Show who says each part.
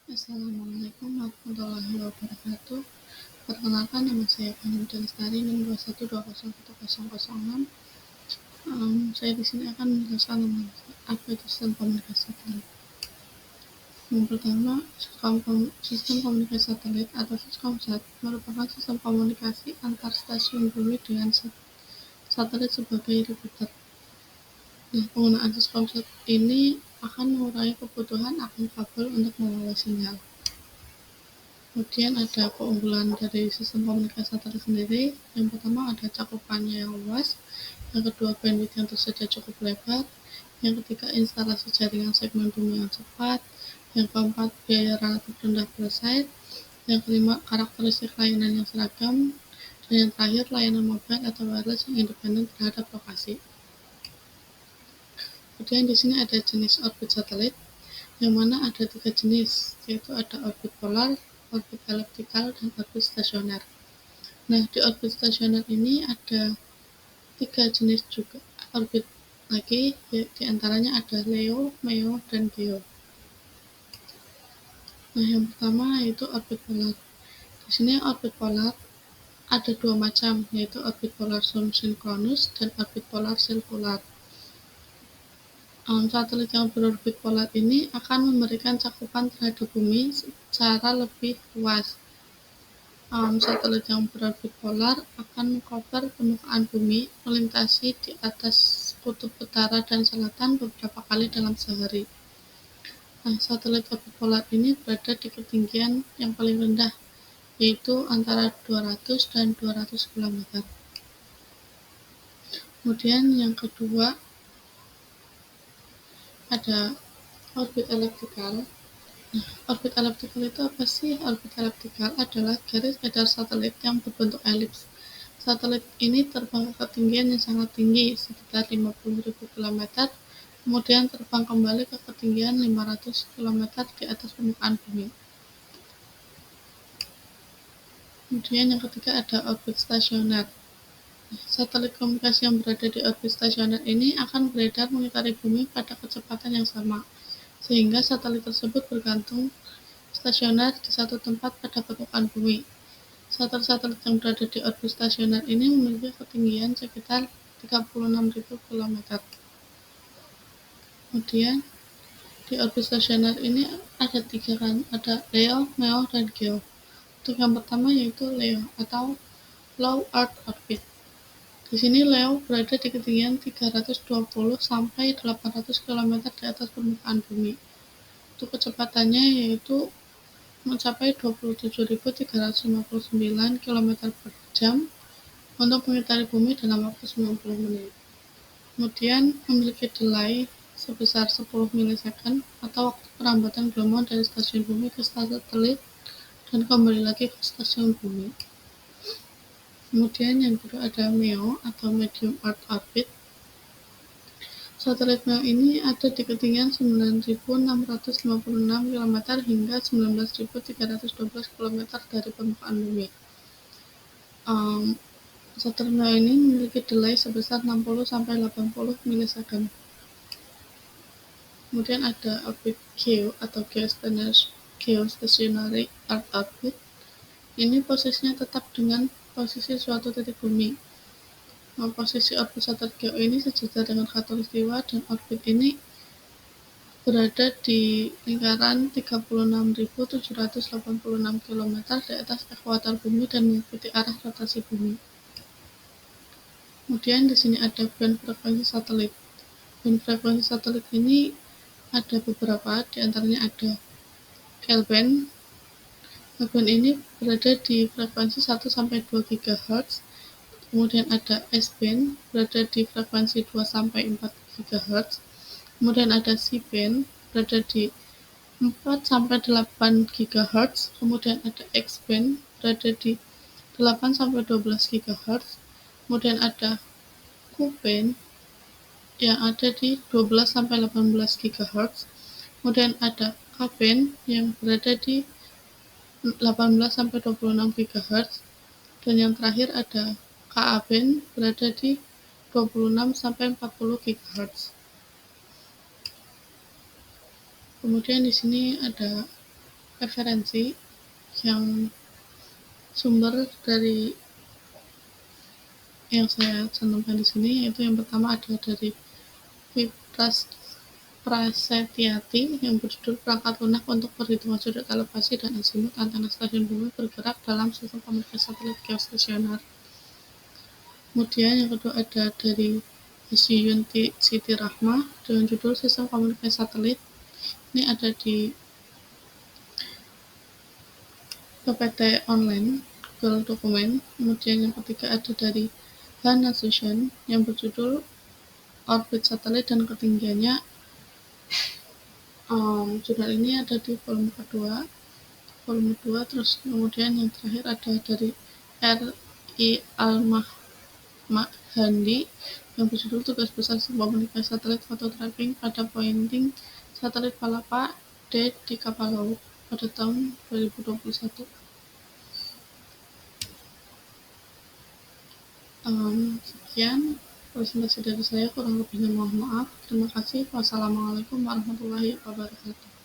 Speaker 1: Assalamualaikum warahmatullahi wabarakatuh. Perkenalkan, nama saya Fani Lestari, NIM 212011006. Saya di sini akan menjelaskan tentang apa itu sistem komunikasi satelit. Yang pertama, sistem komunikasi satelit atau Siskomsat merupakan sistem komunikasi antar stasiun bumi dengan satelit sebagai repeater. Nah, penggunaan Siskomsat ini akan mengurangi kebutuhan akan kabel untuk membawa sinyal. Kemudian ada keunggulan dari sistem komunikasi satelit sendiri. Yang pertama ada cakupannya yang luas, yang kedua bandwidth yang tersedia cukup lebar, yang ketiga instalasi jaringan segmen bumi yang cepat, yang keempat biaya relatif rendah per site, yang kelima karakteristik layanan yang seragam, dan yang terakhir layanan mobile atau wireless yang independen terhadap lokasi. Kemudian di sini ada jenis orbit satelit, yang mana ada 3 jenis, yaitu ada orbit polar, orbit eliptikal, dan orbit stasioner. Nah, di orbit stasioner ini ada 3 jenis juga orbit lagi, di antaranya ada LEO, MEO, dan GEO. Nah, yang pertama yaitu orbit polar. Di sini orbit polar ada 2 macam, yaitu orbit polar sun-sinkronus dan orbit polar sirkular. Satelit yang berorbit polar ini akan memberikan cakupan terhadap bumi secara lebih luas. Satelit yang berorbit polar akan mengcover permukaan bumi melintasi di atas kutub utara dan selatan beberapa kali dalam sehari. Nah, satelit orbit polar ini berada di ketinggian yang paling rendah, yaitu antara 200 dan 200 km. Kemudian yang kedua ada orbit eliptikal. Nah, orbit eliptikal itu apa sih? Orbit eliptikal adalah garis edar satelit yang berbentuk elips. Satelit ini terbang ke ketinggian yang sangat tinggi, sekitar 50.000 km, kemudian terbang kembali ke ketinggian 500 km di atas permukaan bumi. Kemudian yang ketiga ada orbit stasioner. Satelit komunikasi yang berada di orbit stasioner ini akan beredar mengitari bumi pada kecepatan yang sama, sehingga satelit tersebut bergantung stasioner di satu tempat pada permukaan bumi. Satelit-satelit yang berada di orbit stasioner ini memiliki ketinggian sekitar 36.000 km. Kemudian di orbit stasioner ini ada 3 kan, ada LEO, MEO, dan GEO. Untuk yang pertama yaitu LEO atau Low Earth Orbit. Di sini LEO berada di ketinggian 320 sampai 800 km di atas permukaan bumi. Untuk kecepatannya yaitu mencapai 27.359 km per jam untuk mengitari bumi dalam waktu 90 menit. Kemudian memiliki delay sebesar 10 milisecond atau waktu perambatan gelombang dari stasiun bumi ke satelit dan kembali lagi ke stasiun bumi. Kemudian yang kedua ada MEO atau Medium Earth Orbit. Satelit MEO ini ada di ketinggian 9.656 km hingga 19.312 km dari permukaan bumi. Satelit MEO ini memiliki delay sebesar 60-80 milisecond. Kemudian ada orbit GEO atau Geostationary Earth Orbit. Ini posisinya tetap dengan posisi suatu titik bumi. Posisi orbit satelit GEO ini sejajar dengan khatulistiwa dan orbit ini berada di lingkaran 36.786 km di atas ekuator bumi dan mengikuti arah rotasi bumi. Kemudian di sini ada band frekuensi satelit. Band frekuensi satelit ini ada beberapa, di antaranya ada L-band. L-band ini berada di frekuensi 1-2 GHz. Kemudian ada S-band berada di frekuensi 2-4 GHz. Kemudian ada C-band berada di 4-8 GHz. Kemudian ada X-band berada di 8-12 GHz. Kemudian ada Q-band yang ada di 12-18 GHz. Kemudian ada K-band yang berada di 18-26 GHz. Dan yang terakhir ada KA-band berada di 26-40 GHz. Kemudian di sini ada referensi yang sumber dari yang saya cantumkan di sini, yaitu yang pertama ada dari Vipras Prasetyati yang berjudul Perangkat Lunak untuk Perhitungan Sudut Elevasi dan Azimut Antena Stasiun Bumi Bergerak dalam Sistem Komunikasi Satelit Geostasioner. Kemudian yang kedua ada dari Isyun Siti Rahmah dengan judul Sistem Komunikasi Satelit. Ini ada di PPT online Google Dokumen. Kemudian yang ketiga ada dari Hannah Sushan yang berjudul Orbit Satelit dan Ketinggiannya. Jurnal ini ada di volume 2, terus kemudian yang terakhir ada dari R.I. Al-Mahandi yang berjudul Tugas Besar Komunikasi Satelit Foto Tracking pada Pointing Satelit Palapa D di kapal laut pada tahun 2021. Sekian presentasi dari saya, kurang lebihnya mohon maaf. Terima kasih. Wassalamualaikum warahmatullahi wabarakatuh.